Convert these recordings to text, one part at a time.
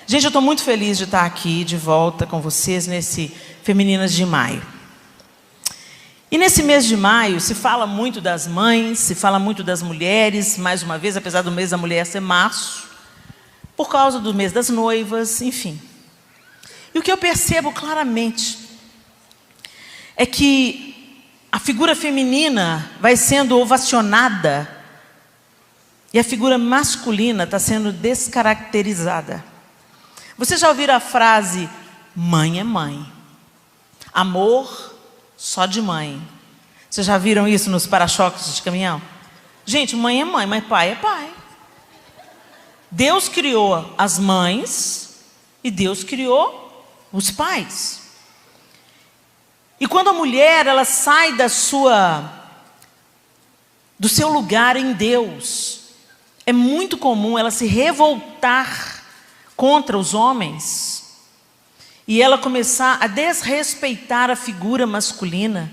Gente, eu estou muito feliz de estar aqui de volta com vocês nesse Femininas de Maio. E nesse mês de maio se fala muito das mães, se fala muito das mulheres, mais uma vez, apesar do mês da mulher ser março, por causa do mês das noivas, enfim. E o que eu percebo claramente é que a figura feminina vai sendo ovacionada e a figura masculina está sendo descaracterizada. Vocês já ouviram a frase, mãe é mãe, amor só de mãe. Vocês já viram isso nos para-choques de caminhão? Gente, mãe é mãe, mas pai é pai. Deus criou as mães e Deus criou os pais. E quando a mulher ela sai do seu lugar em Deus, é muito comum ela se revoltar contra os homens e ela começar a desrespeitar a figura masculina,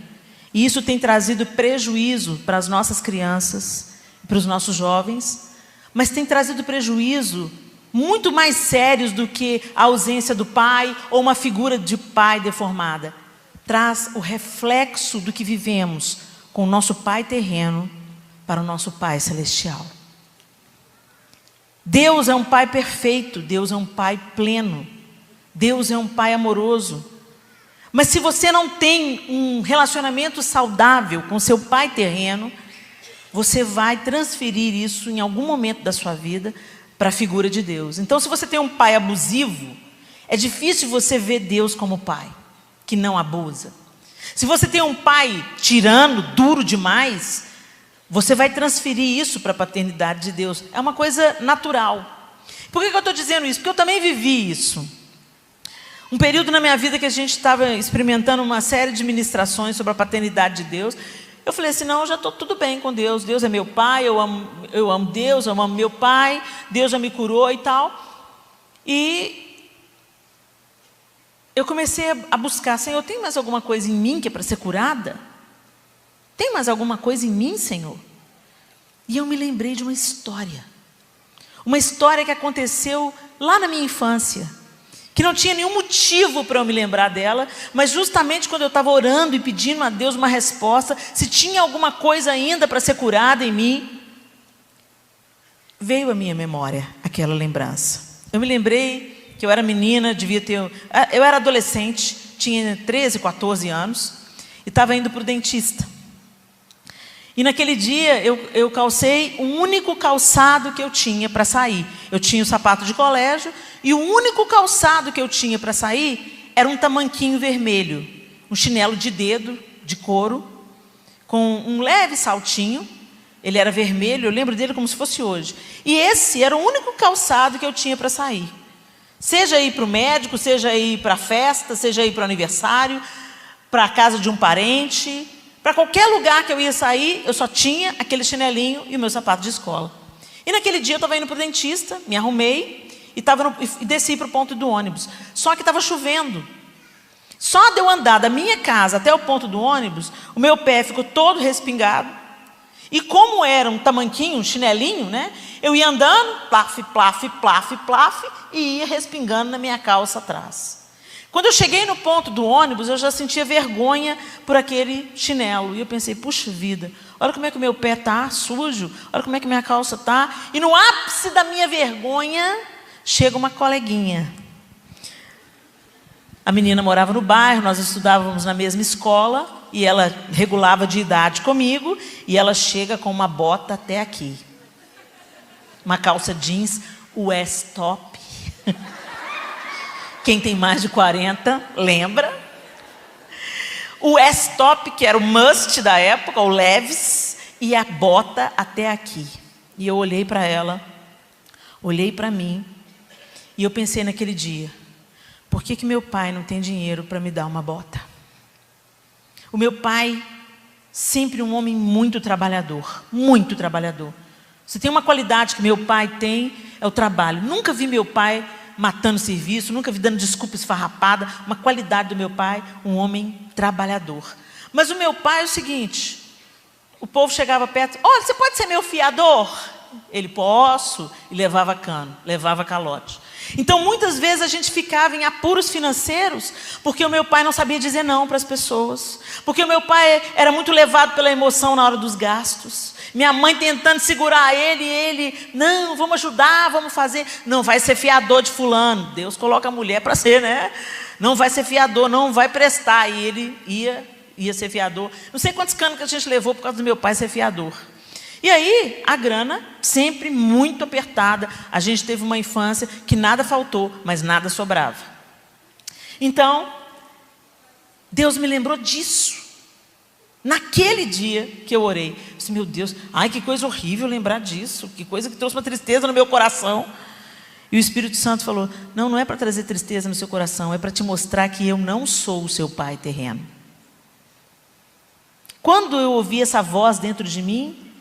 e isso tem trazido prejuízo para as nossas crianças, para os nossos jovens, mas tem trazido prejuízo muito mais sérios do que a ausência do pai ou uma figura de pai deformada. Traz o reflexo do que vivemos com o nosso pai terreno para o nosso pai celestial. Deus é um pai perfeito, Deus é um pai pleno, Deus é um pai amoroso. Mas se você não tem um relacionamento saudável com seu pai terreno, você vai transferir isso em algum momento da sua vida para a figura de Deus. Então, se você tem um pai abusivo, é difícil você ver Deus como pai, que não abusa. Se você tem um pai tirano, duro demais, você vai transferir isso para a paternidade de Deus. É uma coisa natural. Por que eu estou dizendo isso? Porque eu também vivi isso. Um período na minha vida que a gente estava experimentando uma série de ministrações sobre a paternidade de Deus. Eu falei assim, não, eu já estou tudo bem com Deus. Deus é meu pai, eu amo Deus, eu amo meu pai. Deus já me curou e tal. E eu comecei a buscar, Senhor, tem mais alguma coisa em mim que é para ser curada? Tem mais alguma coisa em mim, Senhor? E eu me lembrei de uma história que aconteceu lá na minha infância, que não tinha nenhum motivo para eu me lembrar dela, mas justamente quando eu estava orando e pedindo a Deus uma resposta, se tinha alguma coisa ainda para ser curada em mim, veio à minha memória aquela lembrança. Eu me lembrei que eu era menina, eu era adolescente, tinha 13, 14 anos, e estava indo para o dentista. E naquele dia eu calcei o único calçado que eu tinha para sair. Eu tinha o sapato de colégio e o único calçado que eu tinha para sair era um tamanquinho vermelho, um chinelo de dedo, de couro, com um leve saltinho. Ele era vermelho, eu lembro dele como se fosse hoje. E esse era o único calçado que eu tinha para sair. Seja ir para o médico, seja ir para a festa, seja ir para o aniversário, para a casa de um parente, para qualquer lugar que eu ia sair, eu só tinha aquele chinelinho e o meu sapato de escola. E naquele dia eu estava indo para o dentista, me arrumei e desci para o ponto do ônibus. Só que estava chovendo. Só de eu andar da minha casa até o ponto do ônibus, o meu pé ficou todo respingado. E como era um tamanquinho, um chinelinho, né? Eu ia andando, plaf, plaf, plaf, plaf, e ia respingando na minha calça atrás. Quando eu cheguei no ponto do ônibus, eu já sentia vergonha por aquele chinelo. E eu pensei, puxa vida, olha como é que o meu pé está sujo, olha como é que minha calça está. E no ápice da minha vergonha, chega uma coleguinha. A menina morava no bairro, nós estudávamos na mesma escola, e ela regulava de idade comigo, e ela chega com uma bota até aqui. Uma calça jeans, Westop. Quem tem mais de 40, lembra? O Westop, que era o must da época, o Levi's, e a bota até aqui. E eu olhei para ela, olhei para mim, e eu pensei naquele dia, por que meu pai não tem dinheiro para me dar uma bota? O meu pai, sempre um homem muito trabalhador, muito trabalhador. Se tem uma qualidade que meu pai tem, é o trabalho. Nunca vi meu pai matando serviço, nunca vi dando desculpa esfarrapada. Uma qualidade do meu pai, um homem trabalhador. Mas o meu pai é o seguinte, o povo chegava perto, olha, você pode ser meu fiador? Ele, posso, e levava cano, levava calote. Então, muitas vezes a gente ficava em apuros financeiros, porque o meu pai não sabia dizer não para as pessoas, porque o meu pai era muito levado pela emoção na hora dos gastos, minha mãe tentando segurar ele, e ele, não, vamos ajudar, vamos fazer, não vai ser fiador de fulano, Deus coloca a mulher para ser, né? Não vai ser fiador, não vai prestar, e ele ia ser fiador. Não sei quantos canos que a gente levou por causa do meu pai ser fiador. E aí, a grana sempre muito apertada. A gente teve uma infância que nada faltou, mas nada sobrava. Então, Deus me lembrou disso. Naquele dia que eu orei. Eu disse, meu Deus, ai, que coisa horrível lembrar disso. Que coisa que trouxe uma tristeza no meu coração. E o Espírito Santo falou, não é para trazer tristeza no seu coração, é para te mostrar que eu não sou o seu pai terreno. Quando eu ouvi essa voz dentro de mim,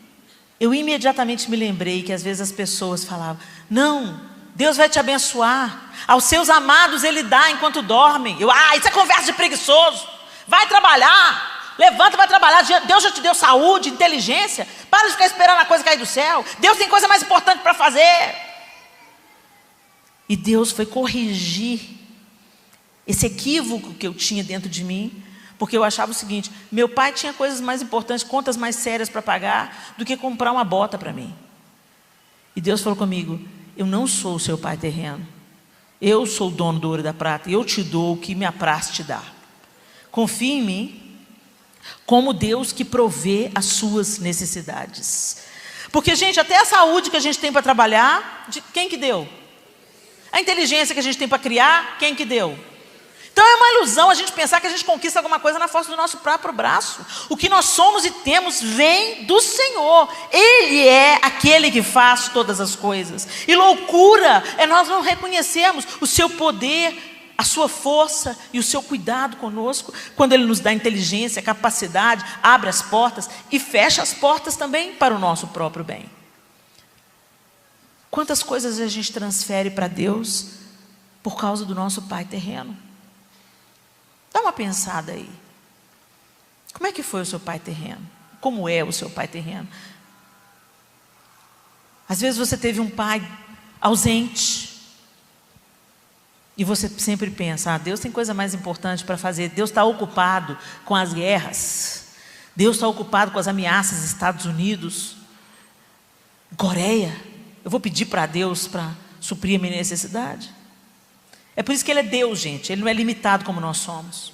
eu imediatamente me lembrei que às vezes as pessoas falavam, não, Deus vai te abençoar, aos seus amados Ele dá enquanto dormem. Isso é conversa de preguiçoso, vai trabalhar, levanta, vai trabalhar, Deus já te deu saúde, inteligência, para de ficar esperando a coisa cair do céu, Deus tem coisa mais importante para fazer. E Deus foi corrigir esse equívoco que eu tinha dentro de mim, porque eu achava o seguinte, meu pai tinha coisas mais importantes, contas mais sérias para pagar, do que comprar uma bota para mim. E Deus falou comigo, eu não sou o seu pai terreno, eu sou o dono do ouro e da prata, e eu te dou o que me apraz te dar. Confie em mim, como Deus que provê as suas necessidades. Porque, gente, até a saúde que a gente tem para trabalhar, quem que deu? A inteligência que a gente tem para criar, quem que deu? Então é uma ilusão a gente pensar que a gente conquista alguma coisa na força do nosso próprio braço. O que nós somos e temos vem do Senhor. Ele é aquele que faz todas as coisas. E loucura é nós não reconhecermos o seu poder, a sua força e o seu cuidado conosco, quando Ele nos dá inteligência, capacidade, abre as portas e fecha as portas também para o nosso próprio bem. Quantas coisas a gente transfere para Deus por causa do nosso pai terreno? Dá uma pensada aí. Como é que foi o seu pai terreno? Como é o seu pai terreno? Às vezes você teve um pai ausente. E você sempre pensa, Deus tem coisa mais importante para fazer. Deus está ocupado com as guerras. Deus está ocupado com as ameaças dos Estados Unidos. Coreia. Eu vou pedir para Deus para suprir a minha necessidade. É por isso que Ele é Deus, gente. Ele não é limitado como nós somos.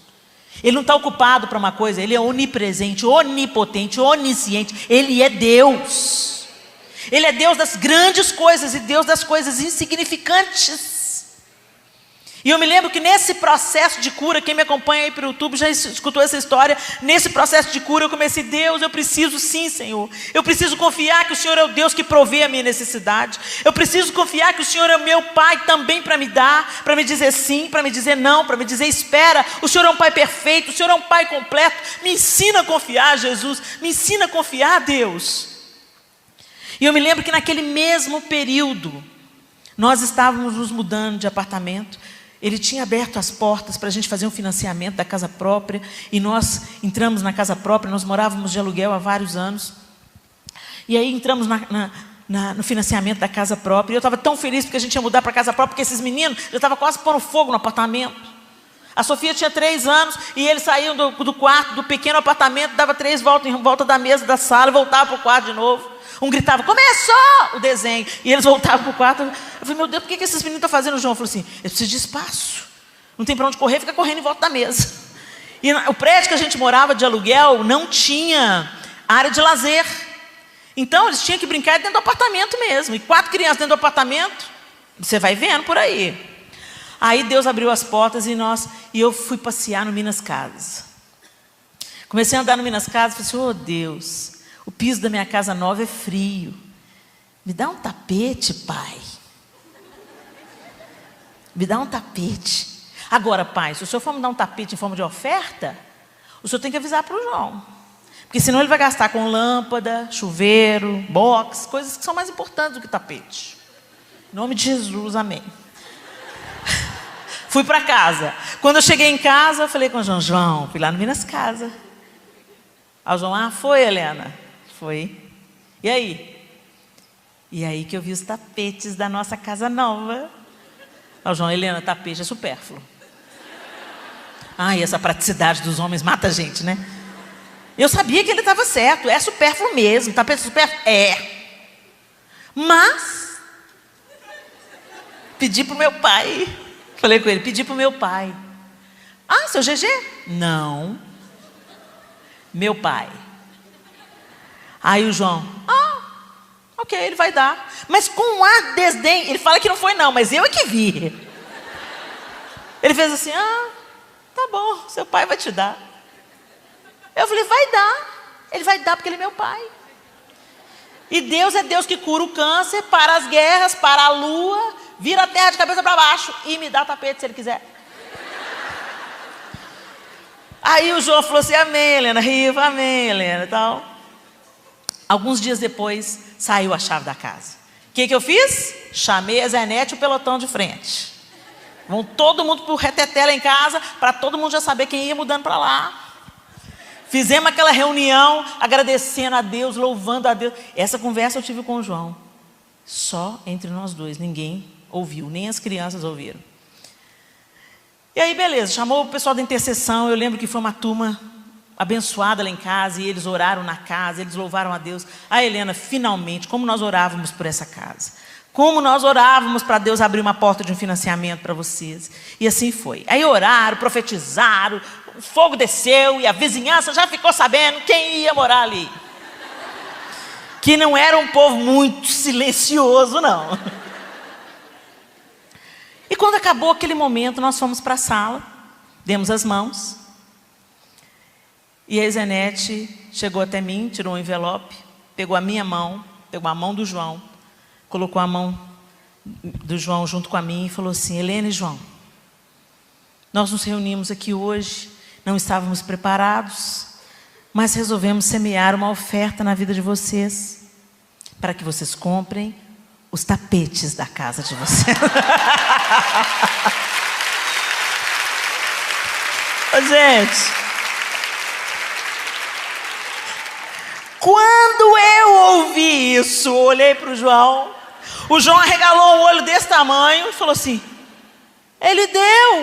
Ele não está ocupado para uma coisa. Ele é onipresente, onipotente, onisciente. Ele é Deus. Ele é Deus das grandes coisas e Deus das coisas insignificantes. E eu me lembro que nesse processo de cura, quem me acompanha aí pelo YouTube já escutou essa história. Nesse processo de cura eu comecei, Deus, eu preciso sim, Senhor. Eu preciso confiar que o Senhor é o Deus que provê a minha necessidade. Eu preciso confiar que o Senhor é o meu Pai também para me dar, para me dizer sim, para me dizer não, para me dizer espera. O Senhor é um Pai perfeito, o Senhor é um Pai completo. Me ensina a confiar, Jesus. Me ensina a confiar, Deus. E eu me lembro que naquele mesmo período, nós estávamos nos mudando de apartamento. Ele tinha aberto as portas para a gente fazer um financiamento da casa própria. E nós entramos na casa própria. Nós morávamos de aluguel há vários anos. E aí entramos no financiamento da casa própria. E eu estava tão feliz porque a gente ia mudar para a casa própria. Porque esses meninos já estavam quase pondo fogo no apartamento. A Sofia tinha 3 anos. E eles saíam do quarto, do pequeno apartamento. Dava 3 voltas em volta da mesa da sala. Voltava para o quarto de novo. Um gritava, começou o desenho. E eles voltavam para o quarto. Eu falei, meu Deus, por que esses meninos estão fazendo? O João falou assim, eu preciso de espaço. Não tem para onde correr, fica correndo em volta da mesa. E o prédio que a gente morava de aluguel não tinha área de lazer. Então eles tinham que brincar dentro do apartamento mesmo. E 4 crianças dentro do apartamento, você vai vendo por aí. Aí Deus abriu as portas e eu fui passear no Minas Casas. Comecei a andar no Minas Casas e falei assim, oh Deus, o piso da minha casa nova é frio. Me dá um tapete, pai. Me dá um tapete. Agora, pai, se o senhor for me dar um tapete em forma de oferta, o senhor tem que avisar para o João. Porque senão ele vai gastar com lâmpada, chuveiro, box, coisas que são mais importantes do que tapete. Em nome de Jesus, amém. Fui para casa. Quando eu cheguei em casa, eu falei com o João, fui lá no Minas Casa. Aí o João, foi, Helena? Foi. E aí? E aí que eu vi os tapetes da nossa casa nova. Ó, João, Helena, tapete é supérfluo. Ai, essa praticidade dos homens mata a gente, né? Eu sabia que ele estava certo, é supérfluo mesmo, tapete supérfluo? É. Mas, pedi para o meu pai, falei com ele, pedi para o meu pai. Ah, seu GG? Não. Meu pai. Aí o João, ok, ele vai dar. Mas com um ar de desdém, ele fala que não foi não, mas eu é que vi. Ele fez assim, tá bom, seu pai vai te dar. Eu falei, vai dar. Ele vai dar porque ele é meu pai. E Deus é Deus que cura o câncer, para as guerras, para a lua, vira a terra de cabeça para baixo e me dá tapete se ele quiser. Aí o João falou assim, amém, Helena, riva, amém, Helena e tal. Alguns dias depois, saiu a chave da casa. O que eu fiz? Chamei a Zenete e o pelotão de frente. Vão todo mundo pro reteté lá em casa, para todo mundo já saber quem ia mudando para lá. Fizemos aquela reunião, agradecendo a Deus, louvando a Deus. Essa conversa eu tive com o João. Só entre nós dois, ninguém ouviu, nem as crianças ouviram. E aí, beleza, chamou o pessoal da intercessão. Eu lembro que foi uma turma abençoada lá em casa, e eles oraram na casa, eles louvaram a Deus. A Helena, finalmente, como nós orávamos por essa casa. Como nós orávamos para Deus abrir uma porta de um financiamento para vocês. E assim foi. Aí oraram, profetizaram, o fogo desceu e a vizinhança já ficou sabendo quem ia morar ali. Que não era um povo muito silencioso, não. E quando acabou aquele momento, nós fomos para a sala, demos as mãos. E a Zenete chegou até mim, tirou um envelope, pegou a minha mão, pegou a mão do João, colocou a mão do João junto com a minha e falou assim, Helena e João, nós nos reunimos aqui hoje, não estávamos preparados, mas resolvemos semear uma oferta na vida de vocês, para que vocês comprem os tapetes da casa de vocês. Ô, gente, quando eu ouvi isso, olhei para o João arregalou um olho desse tamanho e falou assim, ele deu!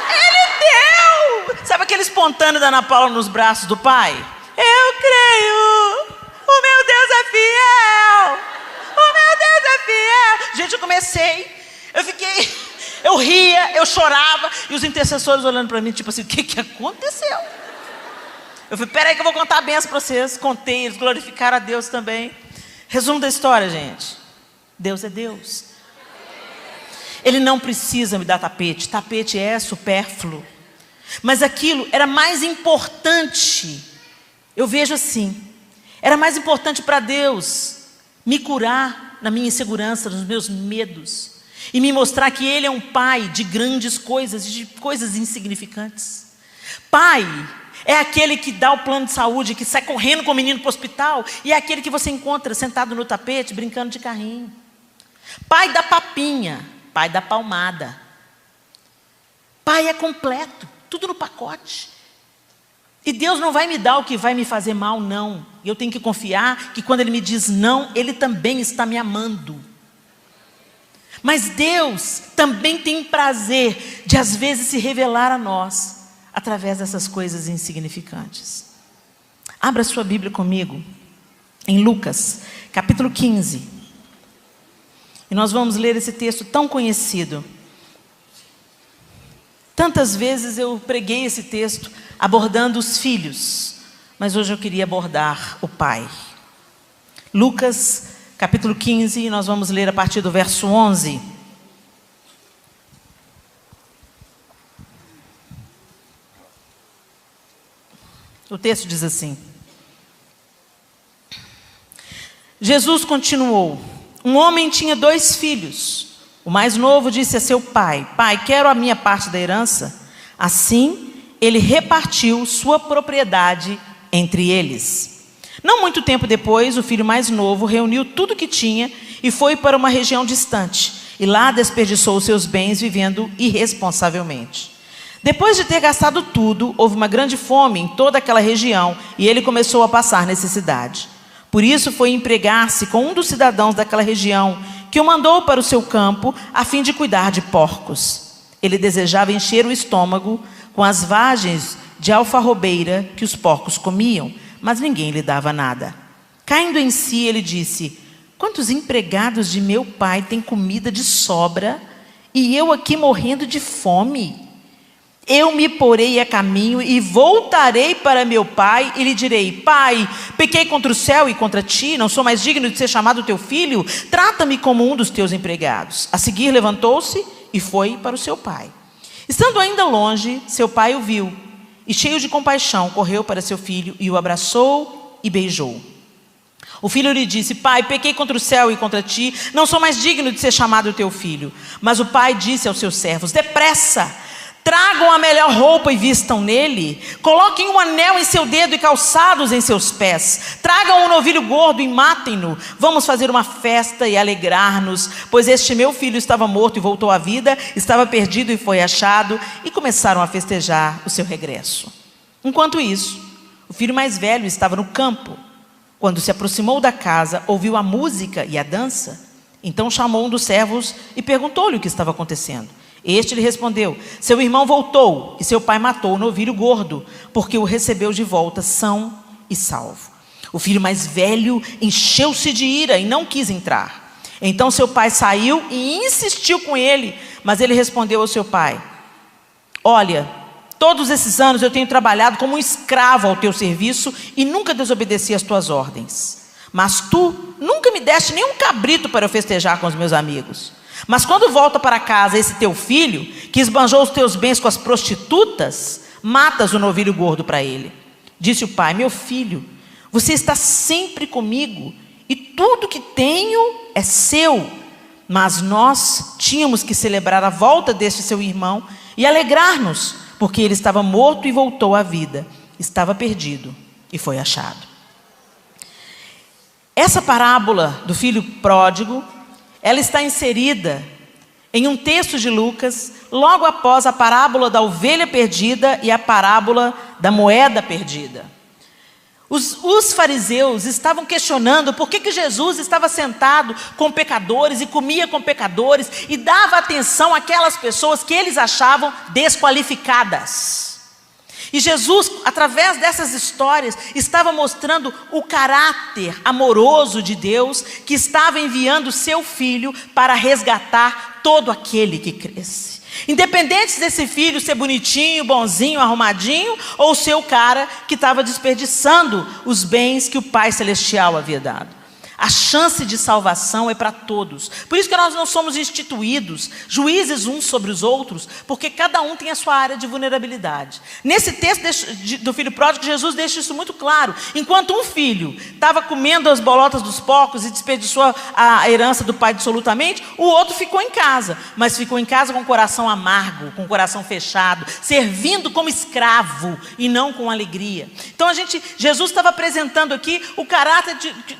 Ele deu! Sabe aquele espontâneo da Ana Paula nos braços do pai? Eu creio! O meu Deus é fiel! O meu Deus é fiel! Gente, eu ria, eu chorava, e os intercessores olhando para mim, tipo assim, o que aconteceu? Eu falei, peraí que eu vou contar a benção para vocês. Contei, eles glorificaram a Deus também. Resumo da história, gente. Deus é Deus. Ele não precisa me dar tapete. Tapete é supérfluo. Mas aquilo era mais importante. Eu vejo assim. Era mais importante para Deus me curar na minha insegurança, nos meus medos. E me mostrar que Ele é um pai de grandes coisas, de coisas insignificantes. Pai é aquele que dá o plano de saúde, que sai correndo com o menino para o hospital, e é aquele que você encontra sentado no tapete, brincando de carrinho. Pai da papinha, pai da palmada. Pai é completo, tudo no pacote. E Deus não vai me dar o que vai me fazer mal, não. E eu tenho que confiar que quando Ele me diz não, Ele também está me amando. Mas Deus também tem prazer de às vezes se revelar a nós através dessas coisas insignificantes. Abra sua Bíblia comigo em Lucas, capítulo 15. E nós vamos ler esse texto tão conhecido. Tantas vezes eu preguei esse texto abordando os filhos, mas hoje eu queria abordar o pai. Lucas, capítulo 15, e nós vamos ler a partir do verso 11. O texto diz assim: Jesus continuou: um homem tinha 2 filhos. O mais novo disse a seu pai: pai, quero a minha parte da herança. Assim, ele repartiu sua propriedade entre eles. Não muito tempo depois, o filho mais novo reuniu tudo que tinha e foi para uma região distante. E lá desperdiçou os seus bens vivendo irresponsavelmente. Depois de ter gastado tudo, houve uma grande fome em toda aquela região e ele começou a passar necessidade. Por isso foi empregar-se com um dos cidadãos daquela região, que o mandou para o seu campo, a fim de cuidar de porcos. Ele desejava encher o estômago com as vagens de alfarrobeira que os porcos comiam, mas ninguém lhe dava nada. Caindo em si, ele disse: quantos empregados de meu pai têm comida de sobra, e eu aqui morrendo de fome? Eu me porei a caminho e voltarei para meu pai e lhe direi: pai, pequei contra o céu e contra ti, não sou mais digno de ser chamado teu filho, trata-me como um dos teus empregados. A seguir levantou-se e foi para o seu pai. Estando ainda longe, seu pai o viu e, cheio de compaixão, correu para seu filho e o abraçou e beijou. O filho lhe disse: pai, pequei contra o céu e contra ti, não sou mais digno de ser chamado teu filho. Mas o pai disse aos seus servos: depressa, tragam a melhor roupa e vistam nele, coloquem um anel em seu dedo e calçados em seus pés, tragam um novilho gordo e matem-no, vamos fazer uma festa e alegrar-nos, pois este meu filho estava morto e voltou à vida, estava perdido e foi achado, e começaram a festejar o seu regresso. Enquanto isso, o filho mais velho estava no campo. Quando se aproximou da casa, ouviu a música e a dança, então chamou um dos servos e perguntou-lhe o que estava acontecendo. Este lhe respondeu: seu irmão voltou e seu pai matou o novilho gordo, porque o recebeu de volta são e salvo. O filho mais velho encheu-se de ira e não quis entrar. Então seu pai saiu e insistiu com ele, mas ele respondeu ao seu pai: olha, todos esses anos eu tenho trabalhado como um escravo ao teu serviço e nunca desobedeci às tuas ordens. Mas tu nunca me deste nenhum cabrito para eu festejar com os meus amigos. Mas quando volta para casa esse teu filho, que esbanjou os teus bens com as prostitutas, matas o novilho gordo para ele. Disse o pai: meu filho, você está sempre comigo e tudo que tenho é seu. Mas nós tínhamos que celebrar a volta deste seu irmão e alegrar-nos, porque ele estava morto e voltou à vida, estava perdido e foi achado. Essa parábola do filho pródigo, ela está inserida em um texto de Lucas, logo após a parábola da ovelha perdida e a parábola da moeda perdida. Os fariseus estavam questionando por que Jesus estava sentado com pecadores e comia com pecadores e dava atenção àquelas pessoas que eles achavam desqualificadas. E Jesus, através dessas histórias, estava mostrando o caráter amoroso de Deus, que estava enviando seu filho para resgatar todo aquele que cresce. Independente desse filho ser bonitinho, bonzinho, arrumadinho, ou ser o cara que estava desperdiçando os bens que o Pai Celestial havia dado. A chance de salvação é para todos. Por isso que nós não somos instituídos, juízes uns sobre os outros, porque cada um tem a sua área de vulnerabilidade. Nesse texto do filho pródigo, Jesus deixa isso muito claro. Enquanto um filho estava comendo as bolotas dos porcos e desperdiçou a herança do pai absolutamente, o outro ficou em casa. Mas ficou em casa com o coração amargo, com o coração fechado, servindo como escravo e não com alegria. Então Jesus estava apresentando aqui o caráter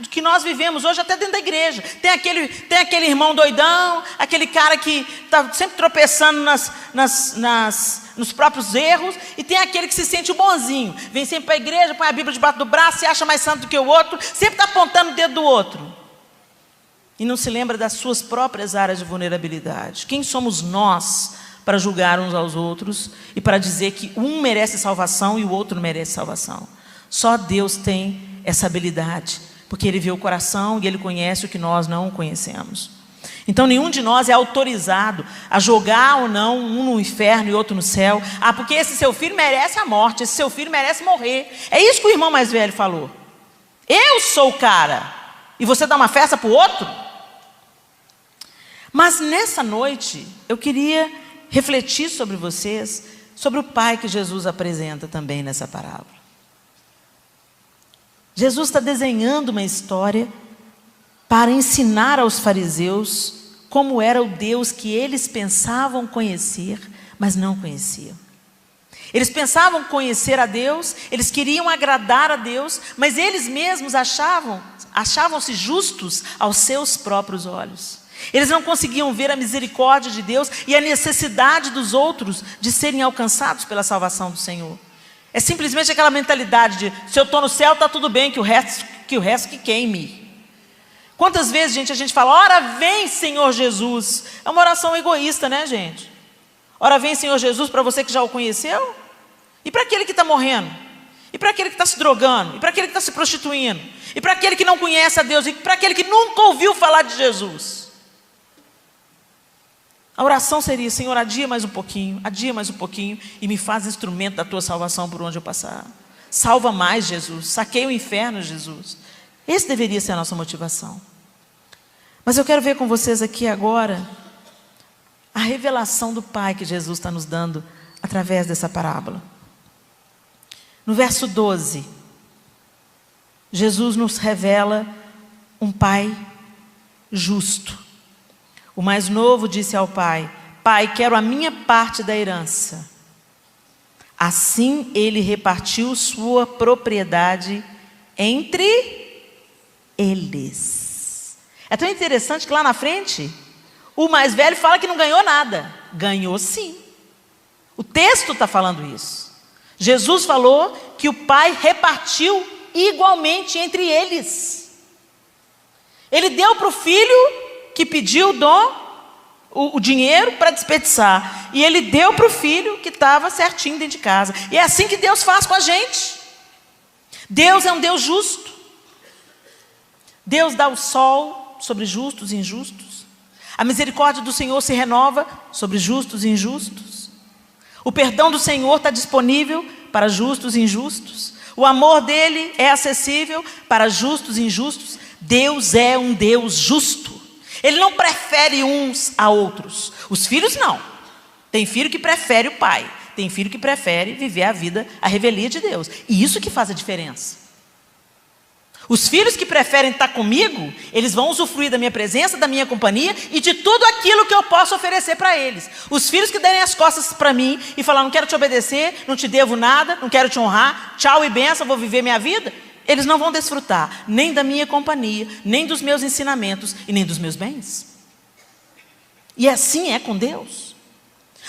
que nós vivemos hoje até dentro da igreja. Tem aquele irmão doidão, aquele cara que está sempre tropeçando nos próprios erros, e tem aquele que se sente o bonzinho, vem sempre para a igreja, põe a Bíblia debaixo do braço, se acha mais santo do que o outro, sempre está apontando o dedo do outro e não se lembra das suas próprias áreas de vulnerabilidade. Quem somos nós para julgar uns aos outros e para dizer que um merece salvação e o outro não merece salvação? Só Deus tem essa habilidade, porque Ele vê o coração e Ele conhece o que nós não conhecemos. Então nenhum de nós é autorizado a jogar ou não um no inferno e outro no céu. Porque esse seu filho merece a morte, esse seu filho merece morrer. É isso que o irmão mais velho falou. Eu sou o cara e você dá uma festa para o outro? Mas nessa noite eu queria refletir sobre vocês, sobre o pai que Jesus apresenta também nessa parábola. Jesus está desenhando uma história para ensinar aos fariseus como era o Deus que eles pensavam conhecer, mas não conheciam. Eles pensavam conhecer a Deus, eles queriam agradar a Deus, mas eles mesmos achavam-se justos aos seus próprios olhos. Eles não conseguiam ver a misericórdia de Deus e a necessidade dos outros de serem alcançados pela salvação do Senhor. É simplesmente aquela mentalidade de: se eu estou no céu, está tudo bem, que o resto que o resto que queime. Quantas vezes, gente, a gente fala, ora vem, Senhor Jesus. É uma oração egoísta, né, gente? Ora vem, Senhor Jesus, para você que já o conheceu. E para aquele que está morrendo? E para aquele que está se drogando? E para aquele que está se prostituindo? E para aquele que não conhece a Deus? E para aquele que nunca ouviu falar de Jesus? A oração seria, Senhor, adia mais um pouquinho e me faz instrumento da tua salvação por onde eu passar. Salva mais, Jesus. Saqueia o inferno, Jesus. Esse deveria ser a nossa motivação. Mas eu quero ver com vocês aqui agora a revelação do Pai que Jesus está nos dando através dessa parábola. No verso 12, Jesus nos revela um Pai justo. O mais novo disse ao pai: Pai, quero a minha parte da herança. Assim ele repartiu sua propriedade entre eles. É tão interessante que lá na frente, o mais velho fala que não ganhou nada. Ganhou sim. O texto está falando isso. Jesus falou que o pai repartiu igualmente entre eles. Ele deu para o filho que pediu o dinheiro para desperdiçar. E ele deu para o filho que estava certinho dentro de casa. E é assim que Deus faz com a gente. Deus é um Deus justo. Deus dá o sol sobre justos e injustos. A misericórdia do Senhor se renova sobre justos e injustos. O perdão do Senhor está disponível para justos e injustos. O amor dele é acessível para justos e injustos. Deus é um Deus justo. Ele não prefere uns a outros. Os filhos não. Tem filho que prefere o pai. Tem filho que prefere viver a vida, a revelia de Deus. E isso que faz a diferença. Os filhos que preferem estar comigo, eles vão usufruir da minha presença, da minha companhia e de tudo aquilo que eu posso oferecer para eles. Os filhos que derem as costas para mim e falar, não quero te obedecer, não te devo nada, não quero te honrar, tchau e benção, vou viver minha vida. Eles não vão desfrutar nem da minha companhia, nem dos meus ensinamentos e nem dos meus bens. E assim é com Deus.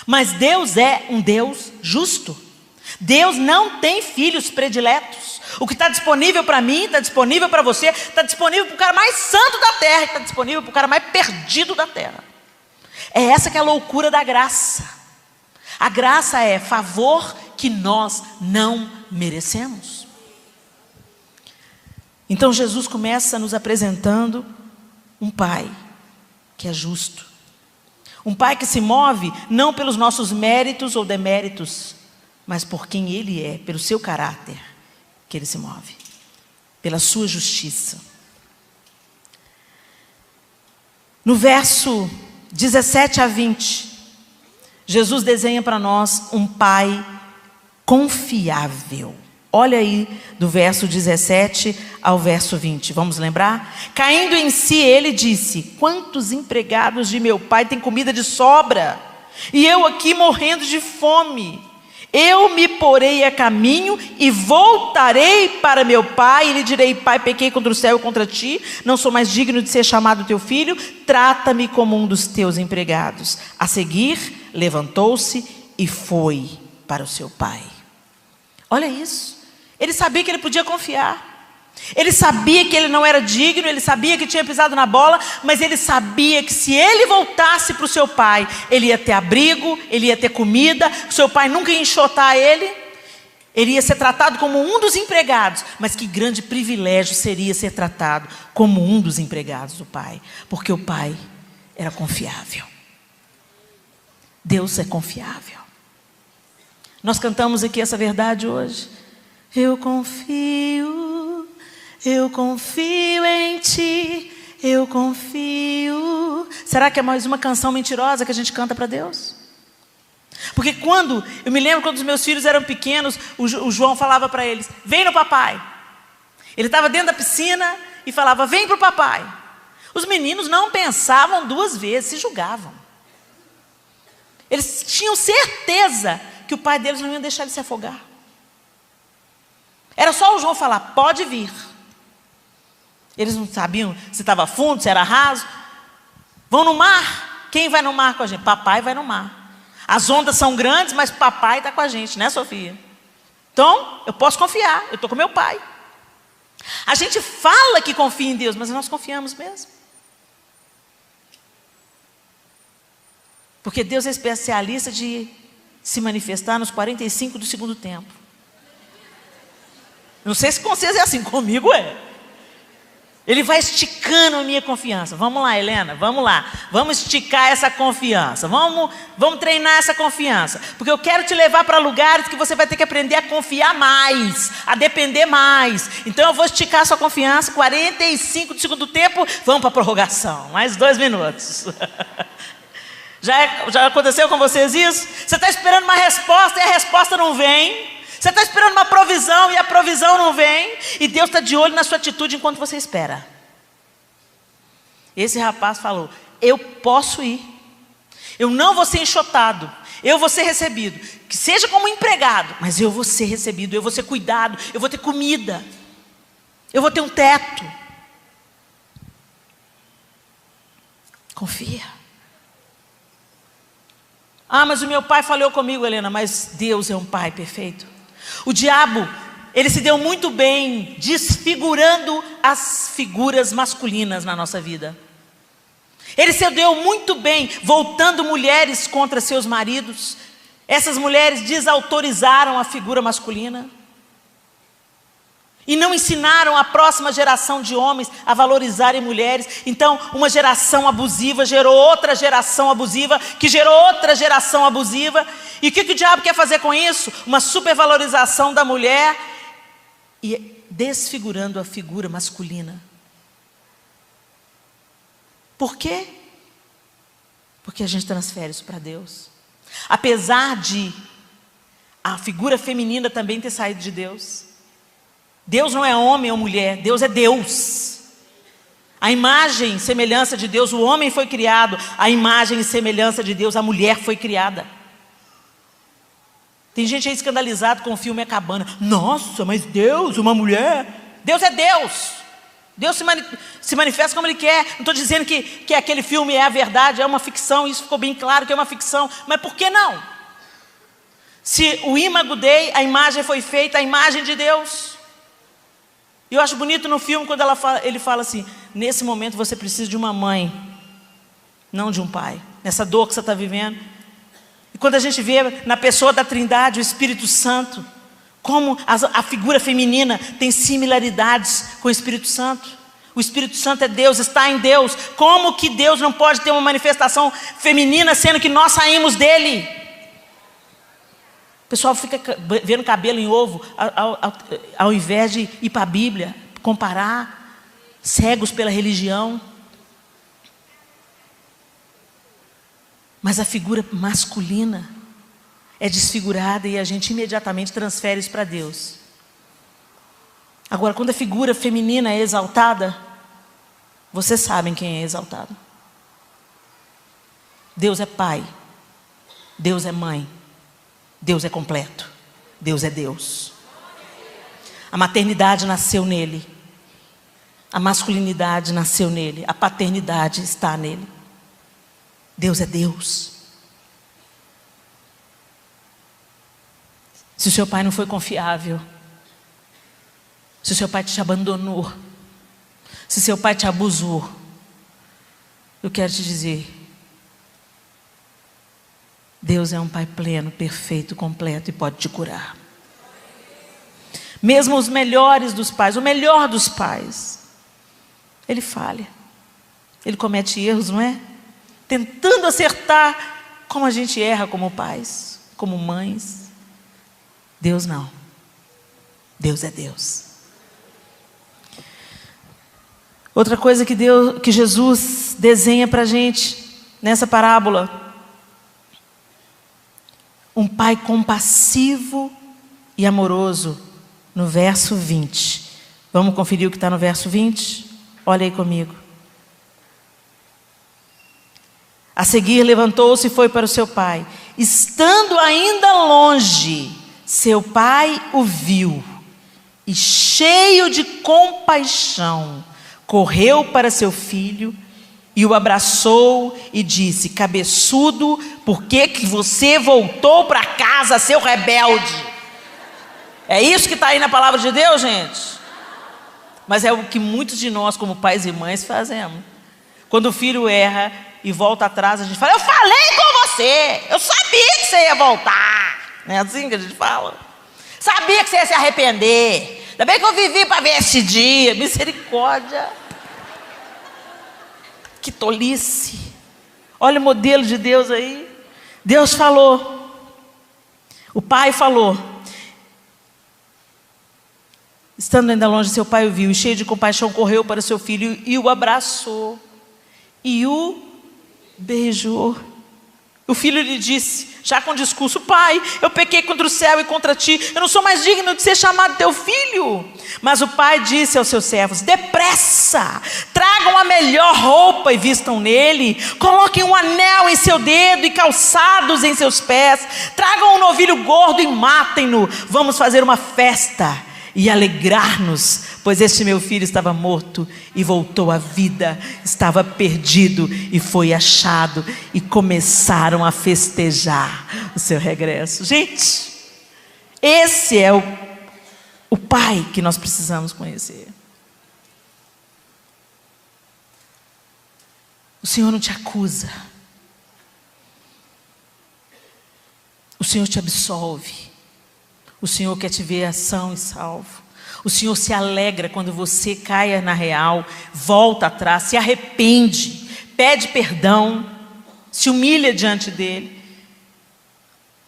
Mas Deus é um Deus justo. Deus não tem filhos prediletos. O que está disponível para mim, está disponível para você, está disponível para o cara mais santo da terra, está disponível para o cara mais perdido da terra. É essa que é a loucura da graça. A graça é favor que nós não merecemos. Então Jesus começa nos apresentando um Pai que é justo. Um Pai que se move não pelos nossos méritos ou deméritos, mas por quem Ele é, pelo seu caráter que Ele se move, pela sua justiça. No verso 17 a 20, Jesus desenha para nós um Pai confiável. Olha aí do verso 17 ao verso 20, vamos lembrar? Caindo em si, ele disse: quantos empregados de meu pai têm comida de sobra? E eu aqui morrendo de fome. Eu me porei a caminho e voltarei para meu pai e lhe direi: Pai, pequei contra o céu e contra ti, não sou mais digno de ser chamado teu filho, trata-me como um dos teus empregados. A seguir, levantou-se e foi para o seu pai. Olha isso. Ele sabia que ele podia confiar. Ele sabia que ele não era digno, ele sabia que tinha pisado na bola, mas ele sabia que se ele voltasse para o seu pai, ele ia ter abrigo, ele ia ter comida, o seu pai nunca ia enxotar ele ia ser tratado como um dos empregados, mas que grande privilégio seria ser tratado como um dos empregados do pai, porque o pai era confiável. Deus é confiável. Nós cantamos aqui essa verdade hoje. Eu confio em ti, eu confio. Será que é mais uma canção mentirosa que a gente canta para Deus? Porque eu me lembro quando os meus filhos eram pequenos, o João falava para eles: vem no papai. Ele estava dentro da piscina e falava: vem para o papai. Os meninos não pensavam duas vezes, se julgavam. Eles tinham certeza que o pai deles não ia deixar ele se afogar. Era só o João falar: pode vir. Eles não sabiam se estava fundo, se era raso. Vão no mar? Quem vai no mar com a gente? Papai vai no mar. As ondas são grandes, mas papai está com a gente, né, Sofia? Então, eu posso confiar, eu estou com meu pai. A gente fala que confia em Deus, mas nós confiamos mesmo. Porque Deus é especialista de se manifestar nos 45 do segundo tempo. Não sei se com vocês é assim, comigo é. Ele vai esticando a minha confiança. Vamos lá, Helena, vamos lá. Vamos esticar essa confiança. Vamos treinar essa confiança. Porque eu quero te levar para lugares que você vai ter que aprender a confiar mais, a depender mais. Então eu vou esticar a sua confiança. 45 do segundo tempo, vamos para a prorrogação. Mais 2 minutos. Já aconteceu com vocês isso? Você está esperando uma resposta e a resposta não vem. Você está esperando uma provisão e a provisão não vem. E Deus está de olho na sua atitude enquanto você espera. Esse rapaz falou: eu posso ir. Eu não vou ser enxotado. Eu vou ser recebido. Que seja como empregado, mas eu vou ser recebido. Eu vou ser cuidado. Eu vou ter comida. Eu vou ter um teto. Confia. Ah, mas o meu pai falhou comigo, Helena. Mas Deus é um pai perfeito. O diabo, ele se deu muito bem desfigurando as figuras masculinas na nossa vida. Ele se deu muito bem voltando mulheres contra seus maridos. Essas mulheres desautorizaram a figura masculina e não ensinaram a próxima geração de homens a valorizarem mulheres. Então, uma geração abusiva gerou outra geração abusiva, que gerou outra geração abusiva. E o que o diabo quer fazer com isso? Uma supervalorização da mulher e desfigurando a figura masculina. Por quê? Porque a gente transfere isso para Deus. Apesar de a figura feminina também ter saído de Deus. Deus não é homem ou mulher, Deus é Deus. A imagem e semelhança de Deus, o homem foi criado. A imagem e semelhança de Deus, a mulher foi criada. Tem gente aí escandalizada com o filme A Cabana. Nossa, mas Deus, uma mulher. Deus é Deus. Deus se manifesta como Ele quer. Não estou dizendo que aquele filme é a verdade, é uma ficção. Isso ficou bem claro que é uma ficção. Mas por que não? Se o Imago Dei, a imagem foi feita, a imagem de Deus. E eu acho bonito no filme quando ele fala assim: nesse momento você precisa de uma mãe, não de um pai. Nessa dor que você está vivendo. E quando a gente vê na pessoa da Trindade, o Espírito Santo, como a figura feminina tem similaridades com o Espírito Santo. O Espírito Santo é Deus, está em Deus. Como que Deus não pode ter uma manifestação feminina, sendo que nós saímos dele? O pessoal fica vendo cabelo em ovo, ao invés de ir para a Bíblia, comparar, cegos pela religião. Mas a figura masculina é desfigurada e a gente imediatamente transfere isso para Deus. Agora, quando a figura feminina é exaltada, vocês sabem quem é exaltado. Deus é pai, Deus é mãe, Deus é completo, Deus é Deus. A maternidade nasceu nele, a masculinidade nasceu nele, a paternidade está nele. Deus é Deus. Se o seu pai não foi confiável, se o seu pai te abandonou, se seu pai te abusou, eu quero te dizer, Deus é um pai pleno, perfeito, completo e pode te curar. Mesmo os melhores dos pais, o melhor dos pais, ele falha, ele comete erros, não é? Tentando acertar como a gente erra como pais, como mães. Deus não. Deus é Deus. Outra coisa que Jesus desenha para a gente nessa parábola: um pai compassivo e amoroso, no verso 20. Vamos conferir o que está no verso 20? Olha aí comigo. A seguir levantou-se e foi para o seu pai. Estando ainda longe, seu pai o viu e, cheio de compaixão, correu para seu filho e o abraçou e disse: cabeçudo, por que você voltou para casa, seu rebelde? É isso que está aí na palavra de Deus, gente? Mas é o que muitos de nós, como pais e mães, fazemos. Quando o filho erra e volta atrás, a gente fala: eu falei com você, eu sabia que você ia voltar. Não é assim que a gente fala? Sabia que você ia se arrepender. Ainda bem que eu vivi para ver esse dia. Misericórdia. Que tolice. Olha o modelo de Deus aí. Deus falou. O pai falou. Estando ainda longe, seu pai o viu e, cheio de compaixão, correu para seu filho e o abraçou. E o beijou. O filho lhe disse, já com discurso: pai, eu pequei contra o céu e contra ti, eu não sou mais digno de ser chamado teu filho. Mas o pai disse aos seus servos: depressa, tragam a melhor roupa e vistam nele, coloquem um anel em seu dedo e calçados em seus pés, tragam um novilho gordo e matem-no, vamos fazer uma festa e alegrar-nos, pois este meu filho estava morto e voltou à vida, estava perdido e foi achado, e começaram a festejar o seu regresso. Gente, esse é o pai que nós precisamos conhecer. O Senhor não te acusa, o Senhor te absolve. O Senhor quer te ver são e salvo. O Senhor se alegra quando você caia na real, volta atrás, se arrepende, pede perdão, se humilha diante dele.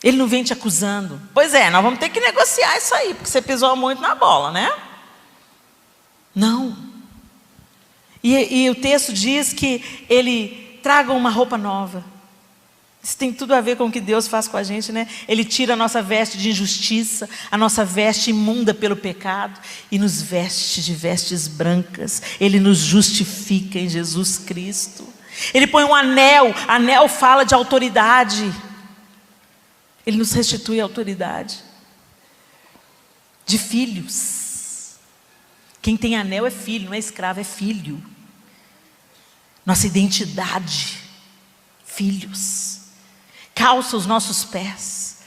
Ele não vem te acusando. Pois é, nós vamos ter que negociar isso aí, porque você pisou muito na bola, né? Não. E o texto diz que ele traga uma roupa nova. Isso tem tudo a ver com o que Deus faz com a gente, né? Ele tira a nossa veste de injustiça, a nossa veste imunda pelo pecado, e nos veste de vestes brancas. Ele nos justifica em Jesus Cristo. Ele põe um anel, anel fala de autoridade. Ele nos restitui a autoridade de filhos. Quem tem anel é filho, não é escravo, é filho. Nossa identidade, filhos. Calça os nossos pés,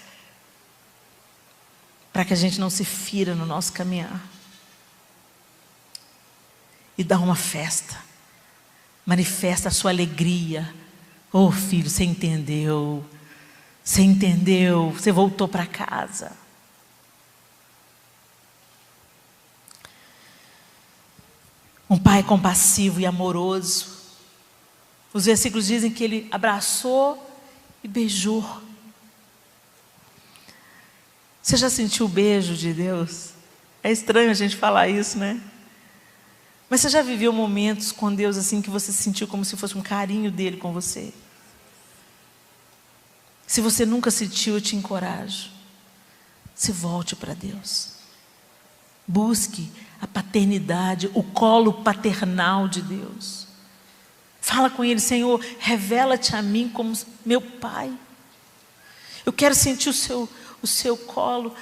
para que a gente não se fira no nosso caminhar. E dá uma festa, manifesta a sua alegria. Oh filho, você entendeu, você voltou para casa. Um pai compassivo e amoroso. Os versículos dizem que ele abraçou e beijou. Você já sentiu o beijo de Deus? É estranho a gente falar isso, né? Mas você já viveu momentos com Deus assim que você sentiu como se fosse um carinho dele com você? Se você nunca sentiu, eu te encorajo. Se volte para Deus. Busque a paternidade, o colo paternal de Deus. Fala com Ele: Senhor, revela-te a mim como meu Pai. Eu quero sentir o seu colo.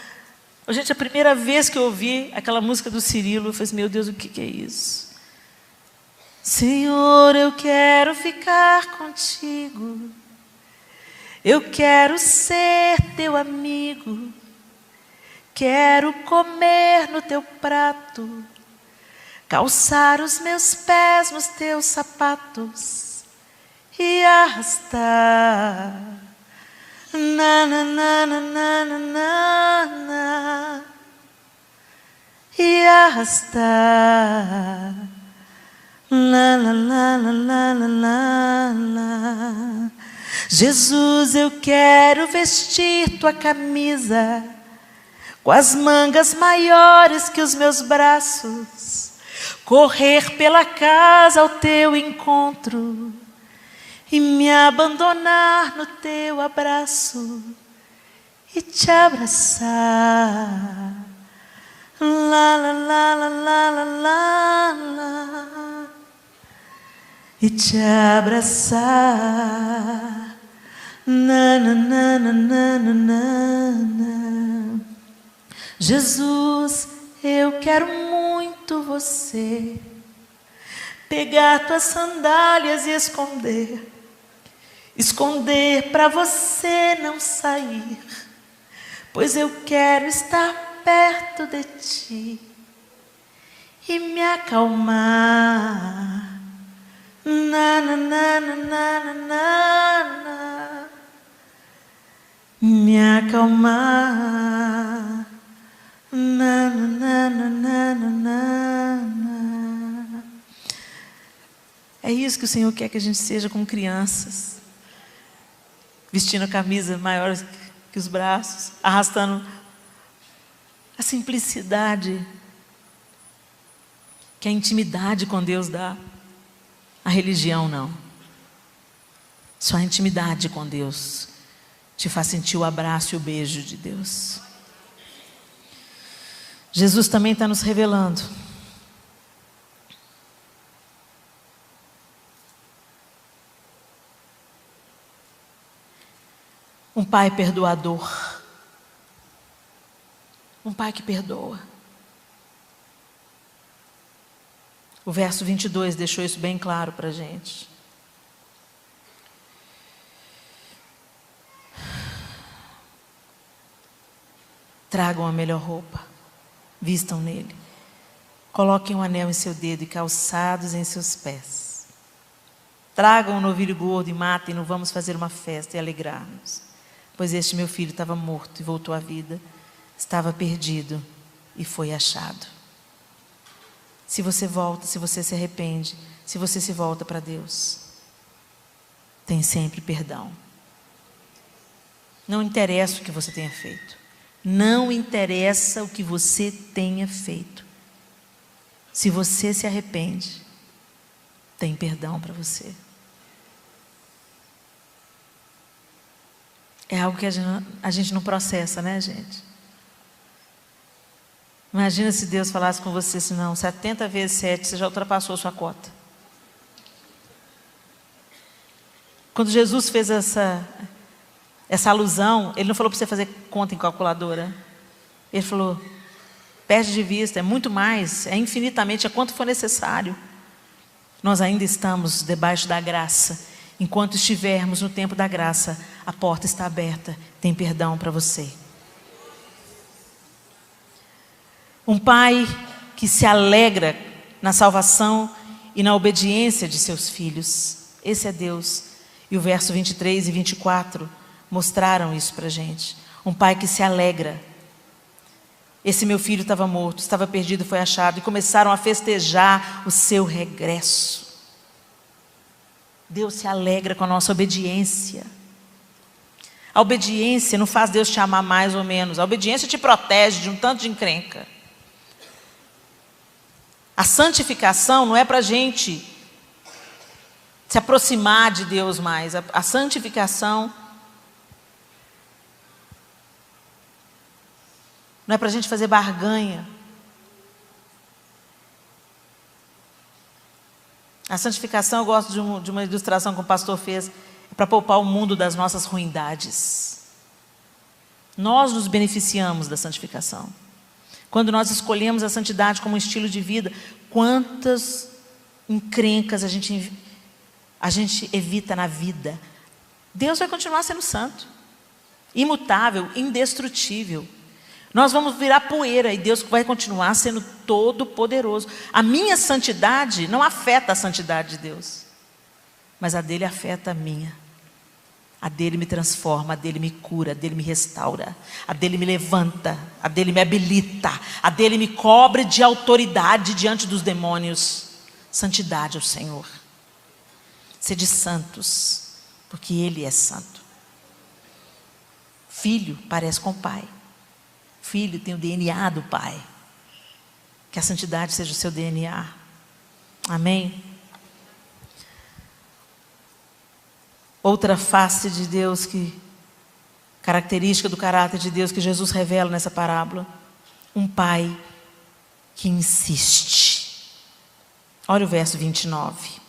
Gente, a primeira vez que eu ouvi aquela música do Cirilo, eu falei assim: meu Deus, o que é isso? Senhor, eu quero ficar contigo. Eu quero ser teu amigo. Quero comer no teu prato, calçar os meus pés nos teus sapatos e arrastar. Na, na, na, na, na, na, na, e arrastar. La, la, la, la, la, la, la. Jesus, eu quero vestir tua camisa com as mangas maiores que os meus braços, correr pela casa ao teu encontro e me abandonar no teu abraço e te abraçar. La, la, la, la, la, la, la, la. E te abraçar. Na, na, na, na, na, na, na. Jesus, eu quero muito você, pegar tuas sandálias e esconder para você não sair, pois eu quero estar perto de ti e me acalmar. Na, na, na, na, na, na, na. Me acalmar. Na, na, na, na, na, na. É isso que o Senhor quer que a gente seja como crianças, vestindo a camisa maior que os braços, arrastando a simplicidade que a intimidade com Deus dá. A religião não. Só a intimidade com Deus te faz sentir o abraço e o beijo de Deus. Jesus também está nos revelando um pai perdoador, um pai que perdoa. O verso 22 deixou isso bem claro para a gente. Tragam a melhor roupa, vistam nele, coloquem um anel em seu dedo e calçados em seus pés. Tragam um novilho gordo e matem-no, vamos fazer uma festa e alegrar-nos. Pois este meu filho estava morto e voltou à vida, estava perdido e foi achado. Se você volta, se você se arrepende, se você se volta para Deus, tem sempre perdão. Não interessa o que você tenha feito. Não interessa o que você tenha feito. Se você se arrepende, tem perdão para você. É algo que a gente não processa, né, gente? Imagina se Deus falasse com você assim, não, 70 vezes 7, você já ultrapassou a sua cota. Quando Jesus fez essa alusão, Ele não falou para você fazer conta em calculadora. Ele falou, perde de vista, é muito mais, é infinitamente, é quanto for necessário. Nós ainda estamos debaixo da graça. Enquanto estivermos no tempo da graça, a porta está aberta, tem perdão para você. Um pai que se alegra na salvação e na obediência de seus filhos. Esse é Deus. E o verso 23 e 24 mostraram isso para a gente. Um pai que se alegra. Esse meu filho estava morto, estava perdido, foi achado. E começaram a festejar o seu regresso. Deus se alegra com a nossa obediência. A obediência não faz Deus te amar mais ou menos. A obediência te protege de um tanto de encrenca. A santificação não é para a gente se aproximar de Deus mais. A santificação não é para a gente fazer barganha. A santificação, eu gosto de uma ilustração que o pastor fez, é para poupar o mundo das nossas ruindades. Nós nos beneficiamos da santificação. Quando nós escolhemos a santidade como um estilo de vida, quantas encrencas a gente evita na vida. Deus vai continuar sendo santo, imutável, indestrutível. Nós vamos virar poeira e Deus vai continuar sendo todo poderoso. A minha santidade não afeta a santidade de Deus, mas a dele afeta a minha. A dele me transforma, a dele me cura, a dele me restaura, a dele me levanta, a dele me habilita, a dele me cobre de autoridade diante dos demônios. Santidade ao Senhor. Sede santos, porque Ele é santo. Filho parece com o Pai. Filho tem o DNA do Pai. Que a santidade seja o seu DNA. Amém? Outra face de Deus, característica do caráter de Deus que Jesus revela nessa parábola. Um pai que insiste. Olha o verso 29.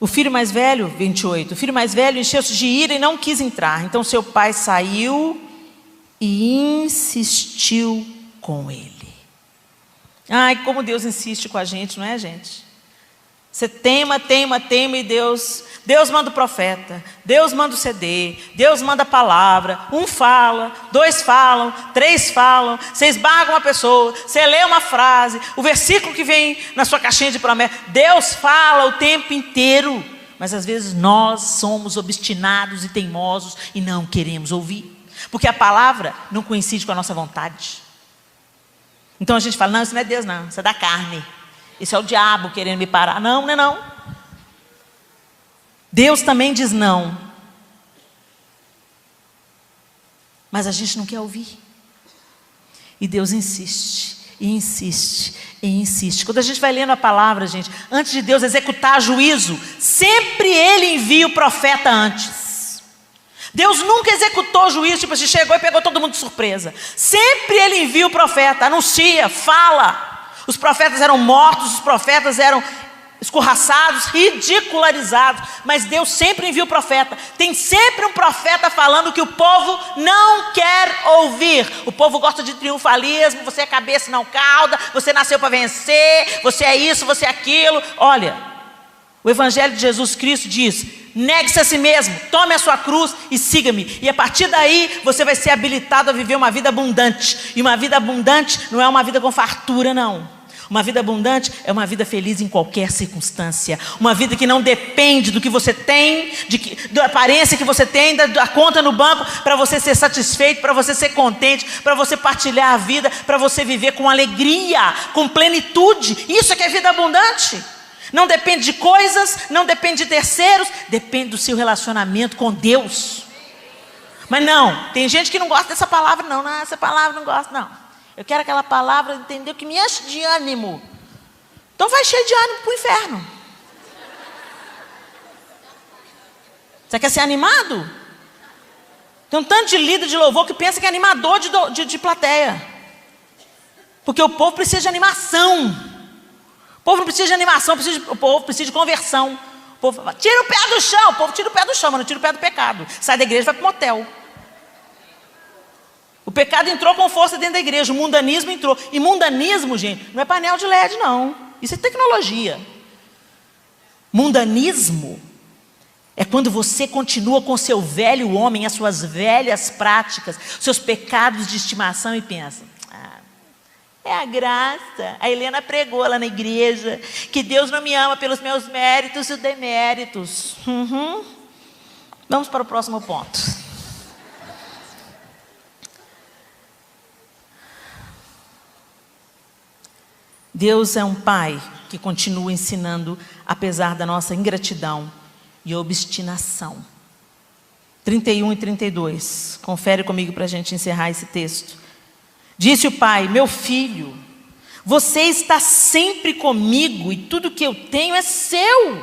O filho mais velho, 28, o filho mais velho encheu-se de ira e não quis entrar. Então seu pai saiu e insistiu com ele. Ai, como Deus insiste com a gente, não é, gente? Você teima e Deus manda o profeta, Deus manda o CD, Deus manda a palavra. Um fala, dois falam, três falam. Você esbarra uma pessoa, você lê uma frase, o versículo que vem na sua caixinha de promessa. Deus fala o tempo inteiro. Mas às vezes nós somos obstinados e teimosos e não queremos ouvir. Porque a palavra não coincide com a nossa vontade. Então a gente fala, não, isso não é Deus não, isso é da carne. Isso é o diabo querendo me parar. Não, não é não. Deus também diz não. Mas a gente não quer ouvir. E Deus insiste, e insiste, e insiste. Quando a gente vai lendo a palavra, gente, antes de Deus executar juízo, sempre Ele envia o profeta antes. Deus nunca executou juízo, tipo assim, chegou e pegou todo mundo de surpresa. Sempre Ele envia o profeta, anuncia, fala. Os profetas eram mortos, os profetas eram escorraçados, ridicularizados, mas Deus sempre envia o profeta. Tem sempre um profeta falando que o povo não quer ouvir. O povo gosta de triunfalismo, você é cabeça e não cauda, você nasceu para vencer, você é isso, você é aquilo. Olha, o Evangelho de Jesus Cristo diz: negue-se a si mesmo, tome a sua cruz e siga-me. E a partir daí você vai ser habilitado a viver uma vida abundante. E uma vida abundante não é uma vida com fartura, não. Uma vida abundante é uma vida feliz em qualquer circunstância. Uma vida que não depende do que você tem, da aparência que você tem, da conta no banco, para você ser satisfeito, para você ser contente, para você partilhar a vida, para você viver com alegria, com plenitude. Isso é que é vida abundante. Não depende de coisas, não depende de terceiros, depende do seu relacionamento com Deus. Mas não, tem gente que não gosta dessa palavra, não, essa palavra não gosta, não. Eu quero aquela palavra, entendeu, que me enche de ânimo. Então vai cheio de ânimo para o inferno. Você quer ser animado? Tem um tanto de líder de louvor que pensa que é animador de plateia. Porque o povo precisa de animação. O povo não precisa de animação, o povo precisa de conversão. O povo fala, tira o pé do chão. O povo tira o pé do chão, mas não tira o pé do pecado. Sai da igreja e vai para o motel. O pecado entrou com força dentro da igreja, o mundanismo entrou. E mundanismo, gente, não é painel de LED, não. Isso é tecnologia. Mundanismo é quando você continua com seu velho homem, as suas velhas práticas, seus pecados de estimação e pensa, é a graça. A Helena pregou lá na igreja que Deus não me ama pelos meus méritos e deméritos. Vamos para o próximo ponto. Deus é um pai que continua ensinando, apesar da nossa ingratidão e obstinação. 31 e 32. Confere comigo para a gente encerrar esse texto. Disse o pai: meu filho, você está sempre comigo e tudo que eu tenho é seu.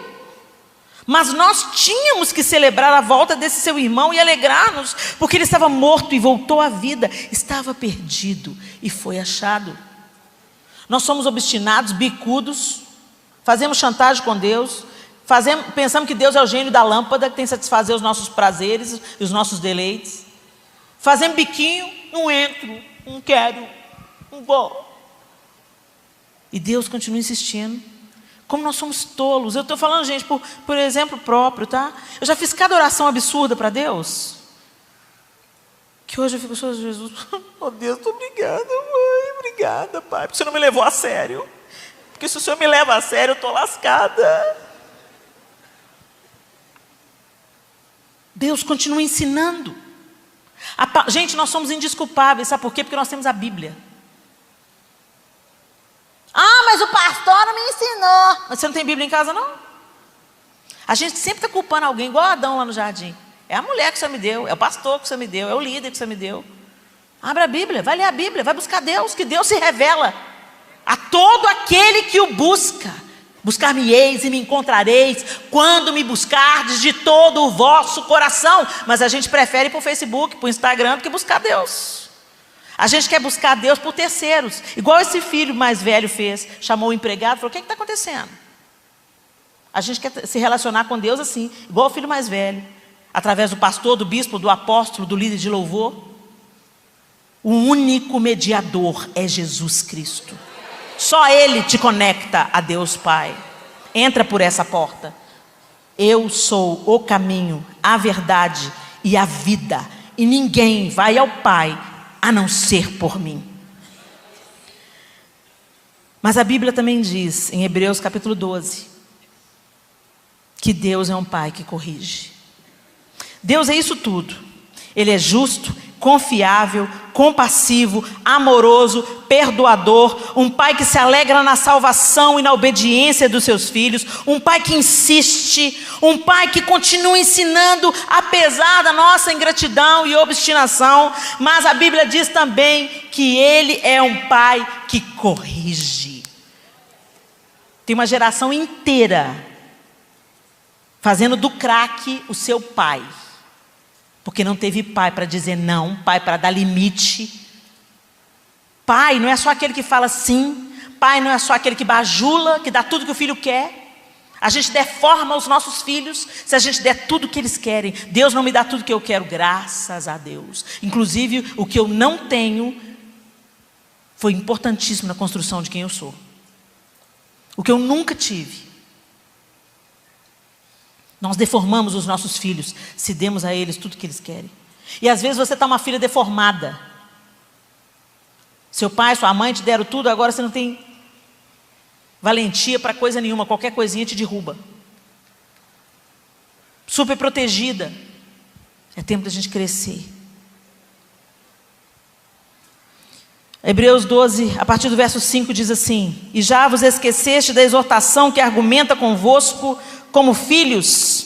Mas nós tínhamos que celebrar a volta desse seu irmão e alegrar-nos, porque ele estava morto e voltou à vida, estava perdido e foi achado. Nós somos obstinados, bicudos, fazemos chantagem com Deus, pensamos que Deus é o gênio da lâmpada que tem que satisfazer os nossos prazeres e os nossos deleites. Fazemos biquinho, não entro, não quero, não vou. E Deus continua insistindo. Como nós somos tolos. Eu estou falando, gente, por exemplo próprio, tá? Eu já fiz cada oração absurda para Deus, que hoje eu fico só, Jesus, oh Deus, muito obrigada, mãe, obrigada, pai, porque você não me levou a sério. Porque se o Senhor me leva a sério, eu estou lascada. Deus continua ensinando. Gente, nós somos indesculpáveis, sabe por quê? Porque nós temos a Bíblia. Mas o pastor não me ensinou. Mas você não tem Bíblia em casa, não? A gente sempre está culpando alguém, igual Adão lá no jardim. É a mulher que o Senhor me deu, é o pastor que o Senhor me deu, é o líder que o Senhor me deu. Abre a Bíblia, vai ler a Bíblia, vai buscar Deus, que Deus se revela a todo aquele que o busca. Buscar-me-eis e me encontrareis quando me buscardes de todo o vosso coração. Mas a gente prefere ir para o Facebook, para o Instagram, do que buscar Deus. A gente quer buscar Deus por terceiros. Igual esse filho mais velho fez. Chamou o empregado e falou, o que está acontecendo? A gente quer se relacionar com Deus assim, igual o filho mais velho. Através do pastor, do bispo, do apóstolo, do líder de louvor. O único mediador é Jesus Cristo. Só Ele te conecta a Deus Pai. entra por essa porta. Eu sou o caminho, a verdade e a vida, e ninguém vai ao Pai a não ser por mim. Mas a Bíblia também diz, em Hebreus capítulo 12, que Deus é um Pai que corrige. Deus é isso tudo. Ele é justo, confiável, compassivo, amoroso, perdoador, um Pai que se alegra na salvação e na obediência dos seus filhos, um Pai que insiste, um Pai que continua ensinando apesar da nossa ingratidão e obstinação. Mas a Bíblia diz também que Ele é um Pai que corrige. Tem uma geração inteira fazendo do craque o seu pai, porque não teve pai para dizer não, pai para dar limite. Pai não é só aquele que fala sim, pai não é só aquele que bajula, que dá tudo que o filho quer. A gente deforma os nossos filhos se a gente der tudo que eles querem. Deus não me dá tudo que eu quero, graças a Deus. Inclusive, o que eu não tenho foi importantíssimo na construção de quem eu sou. O que eu nunca tive. Nós deformamos os nossos filhos se demos a eles tudo que eles querem. E às vezes você está uma filha deformada. Seu pai, sua mãe te deram tudo, agora você não tem valentia para coisa nenhuma, qualquer coisinha te derruba. Super protegida. É tempo da gente crescer. Hebreus 12, a partir do verso 5 diz assim: e já vos esqueceste da exortação que argumenta convosco como filhos.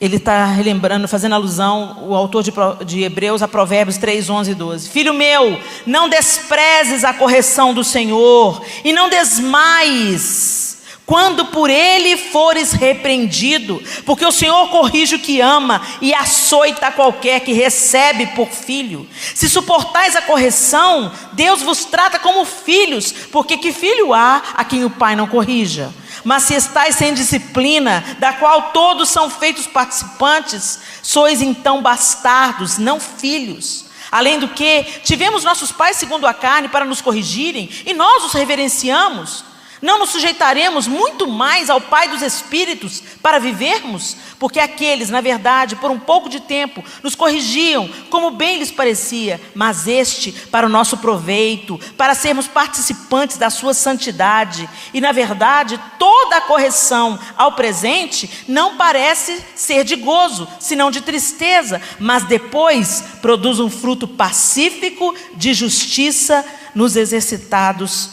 Ele está relembrando, fazendo alusão, o autor de Hebreus, a Provérbios 3, 11 e 12. Filho meu, não desprezes a correção do Senhor, e não desmaies quando por ele fores repreendido, porque o Senhor corrige o que ama e açoita qualquer que recebe por filho. Se suportais a correção, Deus vos trata como filhos, porque que filho há a quem o pai não corrija? Mas se estáis sem disciplina, da qual todos são feitos participantes, sois então bastardos, não filhos. Além do que, tivemos nossos pais segundo a carne para nos corrigirem, e nós os reverenciamos. Não nos sujeitaremos muito mais ao Pai dos Espíritos para vivermos? Porque aqueles, na verdade, por um pouco de tempo, nos corrigiam como bem lhes parecia, mas este para o nosso proveito, para sermos participantes da sua santidade. E na verdade, toda a correção ao presente não parece ser de gozo, senão de tristeza, mas depois produz um fruto pacífico de justiça nos exercitados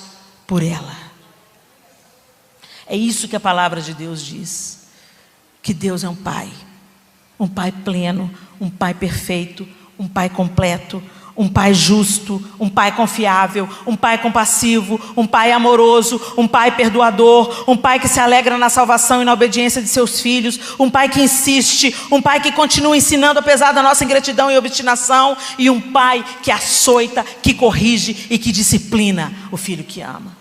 por ela. É isso que a palavra de Deus diz, que Deus é um pai pleno, um pai perfeito, um pai completo, um pai justo, um pai confiável, um pai compassivo, um pai amoroso, um pai perdoador, um pai que se alegra na salvação e na obediência de seus filhos, um pai que insiste, um pai que continua ensinando apesar da nossa ingratidão e obstinação, e um pai que açoita, que corrige e que disciplina o filho que ama.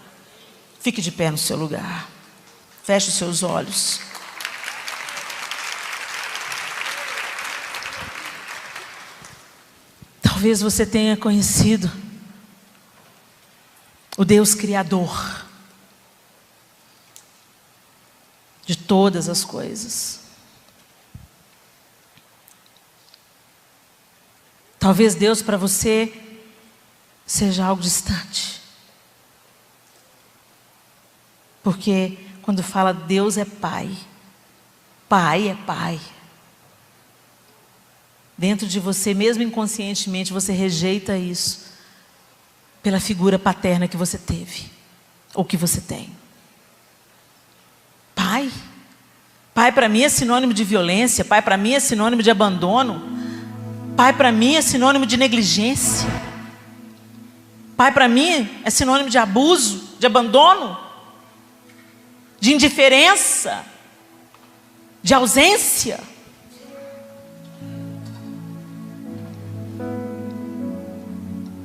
Fique de pé no seu lugar. Feche os seus olhos. Talvez você tenha conhecido o Deus Criador de todas as coisas. Talvez Deus para você seja algo distante. Porque quando fala Deus é Pai, Pai é Pai. Dentro de você, mesmo inconscientemente, você rejeita isso pela figura paterna que você teve, ou que você tem. Pai? Pai para mim é sinônimo de violência, pai para mim é sinônimo de abandono, pai para mim é sinônimo de negligência, pai para mim é sinônimo de abuso, de abandono, de indiferença, de ausência.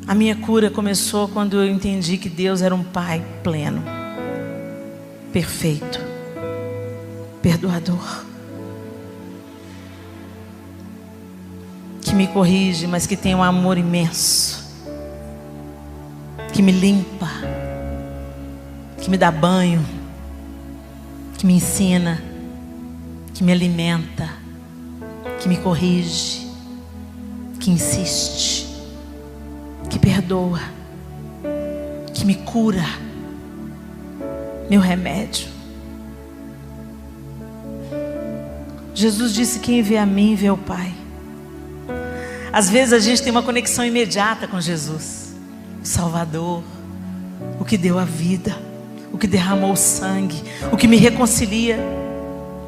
A minha cura começou quando eu entendi que Deus era um pai pleno, perfeito, perdoador, que me corrige, mas que tem um amor imenso, que me limpa, que me dá banho, que me ensina, que me alimenta, que me corrige, que insiste, que perdoa, que me cura, meu remédio. Jesus disse: quem vê a mim, vê o Pai. Às vezes a gente tem uma conexão imediata com Jesus, o Salvador, o que deu a vida, o que derramou o sangue, o que me reconcilia.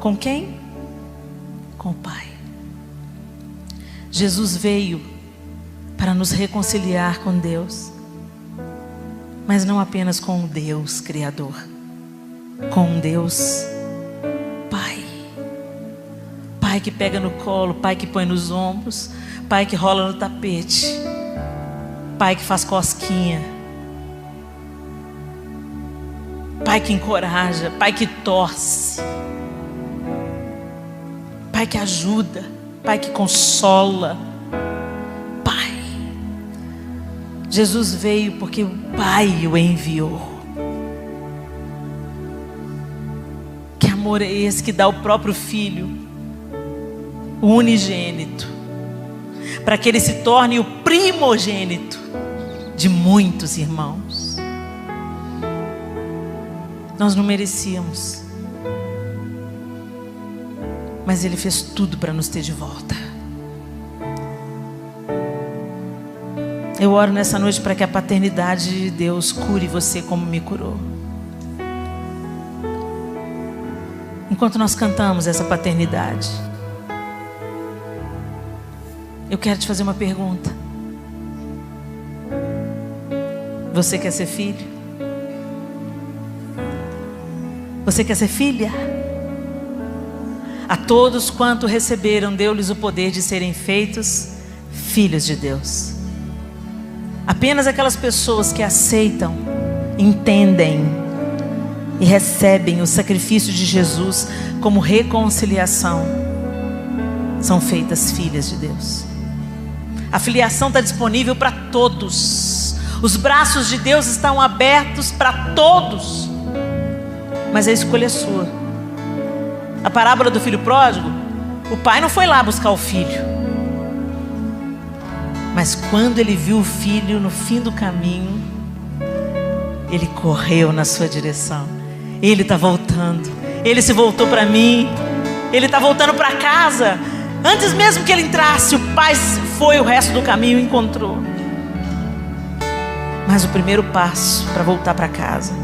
Com quem? Com o Pai. Jesus veio para nos reconciliar com Deus, mas não apenas com o Deus Criador, com um Deus Pai. Pai que pega no colo, Pai que põe nos ombros, Pai que rola no tapete, Pai que faz cosquinha, Pai que encoraja, Pai que torce, Pai que ajuda, Pai que consola. Pai. Jesus veio porque o Pai o enviou. Que amor é esse que dá o próprio Filho, o unigênito, para que ele se torne o primogênito de muitos irmãos. Nós não merecíamos, mas ele fez tudo para nos ter de volta. Eu oro nessa noite para que a paternidade de Deus cure você como me curou. Enquanto nós cantamos essa paternidade, eu quero te fazer uma pergunta. Você quer ser filho? Você quer ser filha? A todos quanto receberam, deu-lhes o poder de serem feitos filhos de Deus. Apenas aquelas pessoas que aceitam, entendem e recebem o sacrifício de Jesus como reconciliação são feitas filhas de Deus. A filiação está disponível para todos. Os braços de Deus estão abertos para todos. Mas a escolha é sua. A parábola do filho pródigo, o pai não foi lá buscar o filho. Mas quando ele viu o filho no fim do caminho, ele correu na sua direção. Ele está voltando. Ele se voltou para mim. Ele está voltando para casa. Antes mesmo que ele entrasse, o pai foi o resto do caminho e encontrou. Mas o primeiro passo para voltar para casa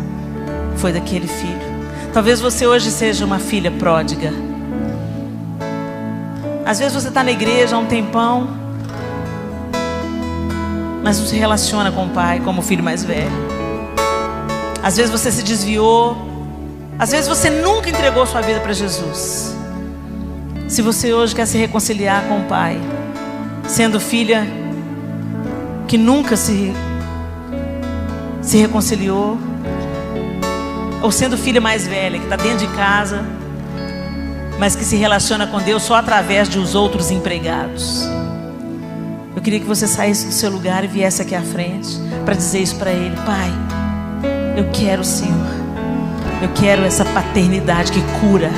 foi daquele filho. Talvez você hoje seja uma filha pródiga. Às vezes você está na igreja há um tempão, mas não se relaciona com o pai como o filho mais velho. Às vezes você se desviou. Às vezes você nunca entregou sua vida para Jesus. Se você hoje quer se reconciliar com o pai, sendo filha que nunca se reconciliou, ou sendo filha mais velha que está dentro de casa, mas que se relaciona com Deus só através de os outros empregados, eu queria que você saísse do seu lugar e viesse aqui à frente para dizer isso para Ele. Pai, eu quero o Senhor. Eu quero essa paternidade que cura,